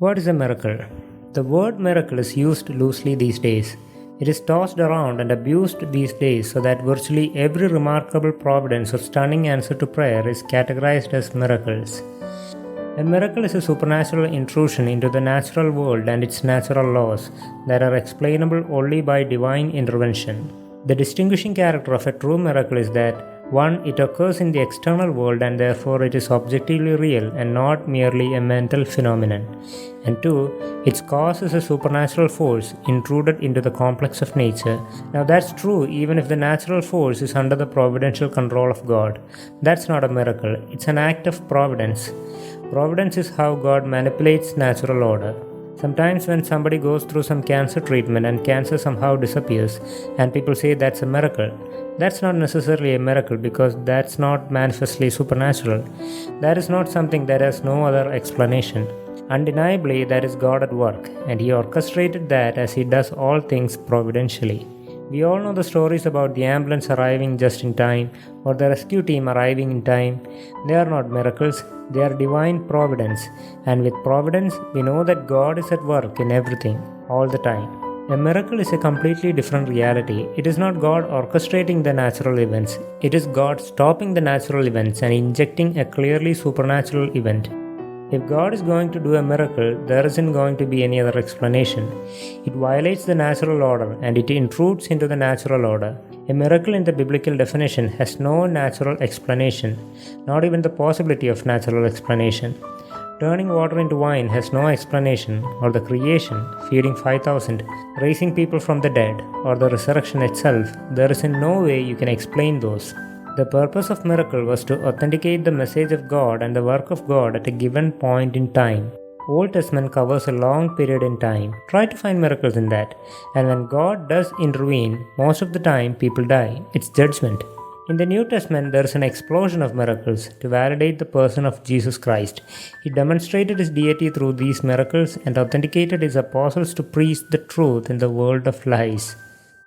What is a miracle? The word miracle is used loosely these days. It is tossed around and abused these days so that virtually every remarkable providence or stunning answer to prayer is categorized as miracles. A miracle is a supernatural intrusion into the natural world and its natural laws that are explainable only by divine intervention. The distinguishing character of a true miracle is that 1. It occurs in the external world and therefore it is objectively real and not merely a mental phenomenon. And 2. Its cause is a supernatural force intruded into the complex of nature. Now that's true even if the natural force is under the providential control of God. That's not a miracle, it's an act of providence. Providence is how God manipulates natural order. Sometimes when somebody goes through some cancer treatment and cancer somehow disappears and people say that's a miracle, that's not necessarily a miracle because that's not manifestly supernatural. That is not something that has no other explanation. Undeniably, that is God at work, and He orchestrated that as He does all things providentially. We all know the stories about the ambulance arriving just in time or the rescue team arriving in time. They are not miracles, they are divine providence. And with providence, we know that God is at work in everything, all the time. A miracle is a completely different reality. It is not God orchestrating the natural events. It is God stopping the natural events and injecting a clearly supernatural event. If God is going to do a miracle, there isn't going to be any other explanation. It violates the natural order and it intrudes into the natural order. A miracle in the biblical definition has no natural explanation, not even the possibility of natural explanation. Turning water into wine has no explanation, or the creation, feeding 5,000, raising people from the dead, or the resurrection itself. There is in no way you can explain those. The purpose of miracle was to authenticate the message of God and the work of God at a given point in time. Old Testament covers a long period in time. Try to find miracles in that. And when God does intervene, most of the time people die. It's judgment. In the New Testament, there is an explosion of miracles to validate the person of Jesus Christ. He demonstrated His deity through these miracles and authenticated His apostles to preach the truth in the world of lies.